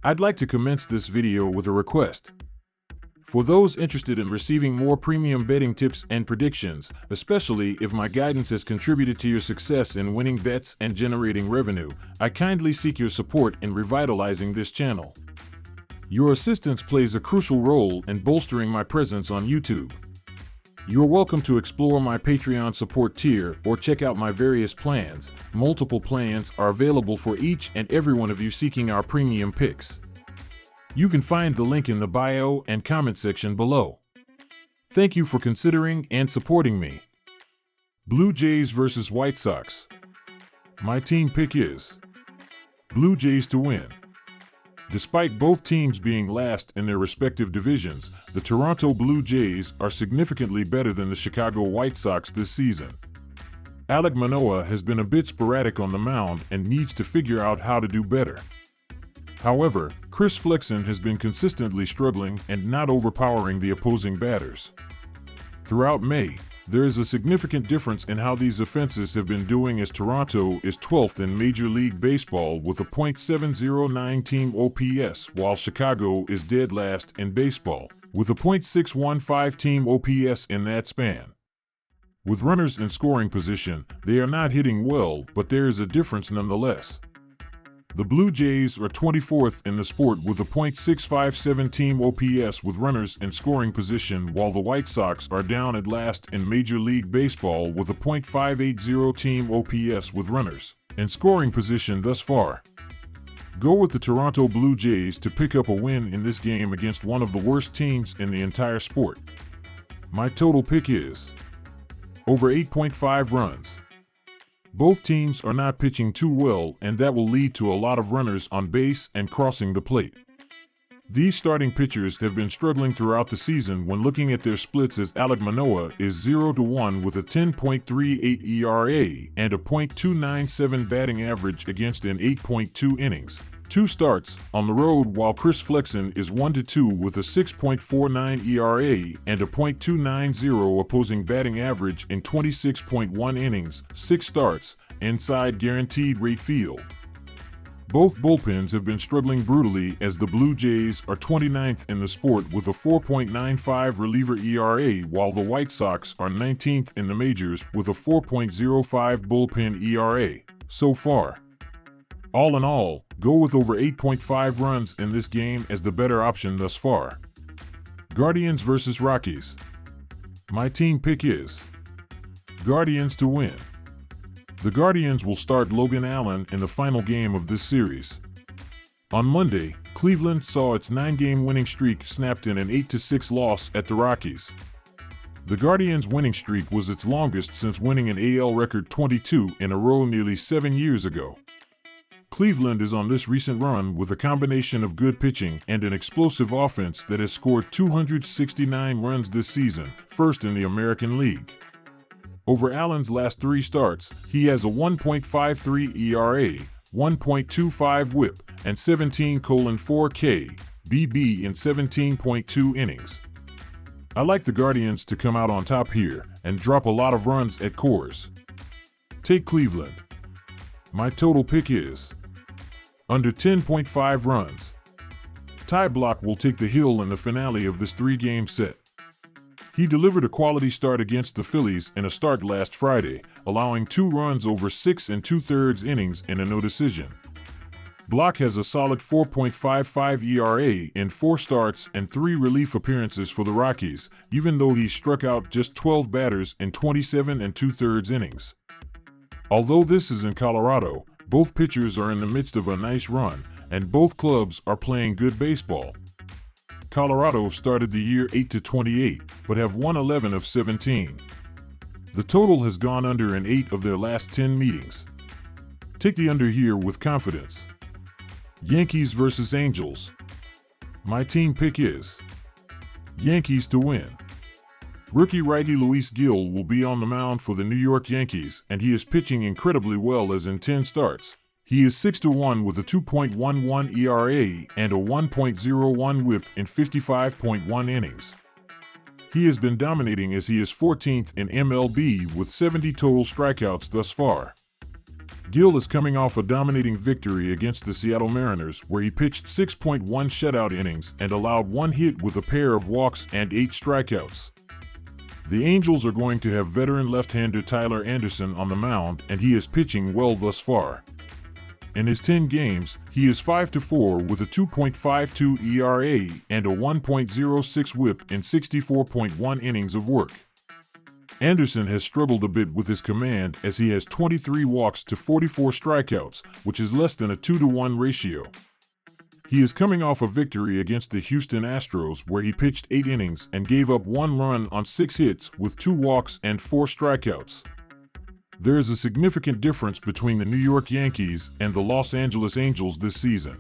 I'd like to commence this video with a request. For those interested in receiving more premium betting tips and predictions, especially if my guidance has contributed to your success in winning bets and generating revenue, I kindly seek your support in revitalizing this channel. Your assistance plays a crucial role in bolstering my presence on YouTube. You're welcome to explore my Patreon support tier or check out my various plans. Multiple plans are available for each and every one of you seeking our premium picks. You can find the link in the bio and comment section below. Thank you for considering and supporting me. Blue Jays vs. White Sox. My team pick is Blue Jays to win. Despite both teams being last in their respective divisions, the Toronto Blue Jays are significantly better than the Chicago White Sox this season. Alek Manoah has been a bit sporadic on the mound and needs to figure out how to do better. However, Chris Flexen has been consistently struggling and not overpowering the opposing batters. Throughout May, there is a significant difference in how these offenses have been doing, as Toronto is 12th in Major League Baseball with a .709 team OPS, while Chicago is dead last in baseball, with a .615 team OPS in that span. With runners in scoring position, they are not hitting well, but there is a difference nonetheless. The Blue Jays are 24th in the sport with a .657 team OPS with runners in scoring position, while the White Sox are down at last in Major League Baseball with a .580 team OPS with runners in scoring position thus far. Go with the Toronto Blue Jays to pick up a win in this game against one of the worst teams in the entire sport. My total pick is over 8.5 runs. Both teams are not pitching too well, and that will lead to a lot of runners on base and crossing the plate. These starting pitchers have been struggling throughout the season when looking at their splits, as Alek Manoah is 0-1 with a 10.38 ERA and a .297 batting average against in 8.2 innings. 2 starts on the road, while Chris Flexen is 1-2 with a 6.49 ERA and a .290 opposing batting average in 26.1 innings, 6 starts, inside guaranteed rate field. Both bullpens have been struggling brutally, as the Blue Jays are 29th in the sport with a 4.95 reliever ERA, while the White Sox are 19th in the majors with a 4.05 bullpen ERA so far. All in all, go with over 8.5 runs in this game as the better option thus far. Guardians vs. Rockies. My team pick is Guardians to win. The Guardians will start Logan Allen in the final game of this series. On Monday, Cleveland saw its 9-game winning streak snapped in an 8-6 loss at the Rockies. The Guardians' winning streak was its longest since winning an AL record 22 in a row nearly 7 years ago. Cleveland is on this recent run with a combination of good pitching and an explosive offense that has scored 269 runs this season, first in the American League. Over Allen's last 3 starts, he has a 1.53 ERA, 1.25 WHIP, and 17.4 KBB in 17.2 innings. I like the Guardians to come out on top here and drop a lot of runs at Coors. Take Cleveland. My total pick is under 10.5 runs. Ty Blach will take the hill in the finale of this 3-game set. He delivered a quality start against the Phillies in a start last Friday, allowing 2 runs over 6 2/3 innings in a no decision. Blach has a solid 4.55 ERA in 4 starts and 3 relief appearances for the Rockies, even though he struck out just 12 batters in 27 2/3 innings. Although this is in Colorado, both pitchers are in the midst of a nice run, and both clubs are playing good baseball. Colorado started the year 8-28, but have won 11 of 17. The total has gone under in 8 of their last 10 meetings. Take the under here with confidence. Yankees vs. Angels. My team pick is Yankees to win. Rookie righty Luis Gil will be on the mound for the New York Yankees, and he is pitching incredibly well, as in 10 starts. He is 6-1 with a 2.11 ERA and a 1.01 WHIP in 55.1 innings. He has been dominating, as he is 14th in MLB with 70 total strikeouts thus far. Gill is coming off a dominating victory against the Seattle Mariners, where he pitched 6.1 shutout innings and allowed 1 hit with a pair of walks and 8 strikeouts. The Angels are going to have veteran left-hander Tyler Anderson on the mound, and he is pitching well thus far. In his 10 games, he is 5-4 with a 2.52 ERA and a 1.06 WHIP in 64.1 innings of work. Anderson has struggled a bit with his command as he has 23 walks to 44 strikeouts, which is less than a 2-to-1 ratio. He is coming off a victory against the Houston Astros, where he pitched 8 innings and gave up 1 run on 6 hits with 2 walks and 4 strikeouts. There is a significant difference between the New York Yankees and the Los Angeles Angels this season.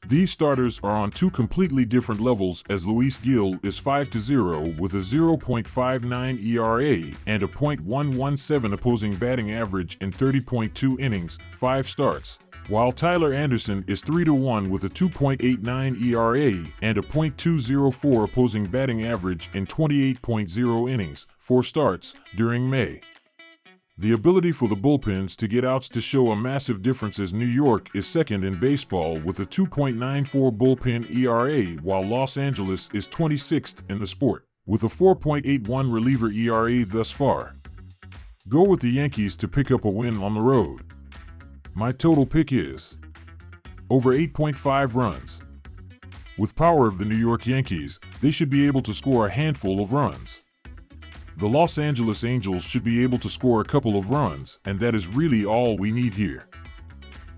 These starters are on 2 completely different levels, as Luis Gil is 5-0 with a 0.59 ERA and a .117 opposing batting average in 30.2 innings, 5 starts, while Tyler Anderson is 3-1 with a 2.89 ERA and a .204 opposing batting average in 28.0 innings, 4 starts, during May. The ability for the bullpens to get outs to show a massive difference, as New York is second in baseball with a 2.94 bullpen ERA, while Los Angeles is 26th in the sport, with a 4.81 reliever ERA thus far. Go with the Yankees to pick up a win on the road. My total pick is over 8.5 runs. With power of the New York Yankees, they should be able to score a handful of runs. The Los Angeles Angels should be able to score a couple of runs, and that is really all we need here.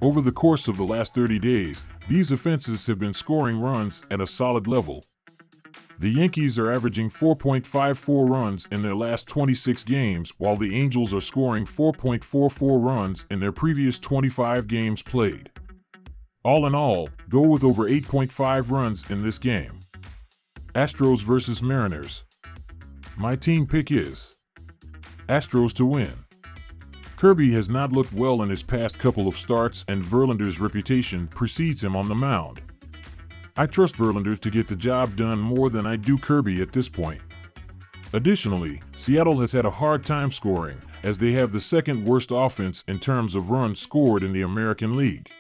Over the course of the last 30 days, these offenses have been scoring runs at a solid level. The Yankees are averaging 4.54 runs in their last 26 games, while the Angels are scoring 4.44 runs in their previous 25 games played. All in all, go with over 8.5 runs in this game. Astros versus Mariners. My team pick is Astros to win. Kirby has not looked well in his past couple of starts, and Verlander's reputation precedes him on the mound. I trust Verlander to get the job done more than I do Kirby at this point. Additionally, Seattle has had a hard time scoring, as they have the second worst offense in terms of runs scored in the American League.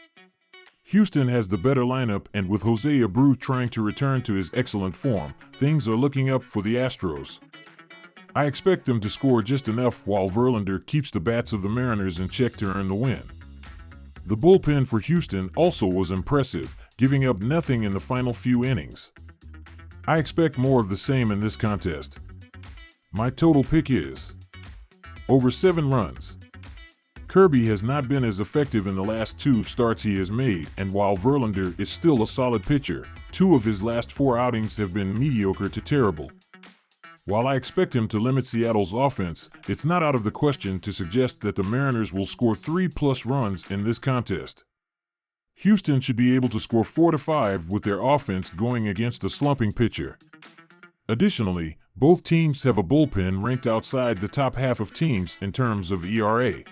Houston has the better lineup, and with Jose Abreu trying to return to his excellent form, things are looking up for the Astros. I expect them to score just enough while Verlander keeps the bats of the Mariners in check to earn the win. The bullpen for Houston also was impressive, giving up nothing in the final few innings. I expect more of the same in this contest. My total pick is over 7 runs. Kirby has not been as effective in the last 2 starts he has made, and while Verlander is still a solid pitcher, 2 of his last 4 outings have been mediocre to terrible. While I expect him to limit Seattle's offense, it's not out of the question to suggest that the Mariners will score 3+ runs in this contest. Houston should be able to score 4 to 5 with their offense going against a slumping pitcher. Additionally, both teams have a bullpen ranked outside the top half of teams in terms of ERA.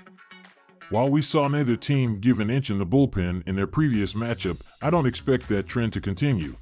While we saw neither team give an inch in the bullpen in their previous matchup, I don't expect that trend to continue,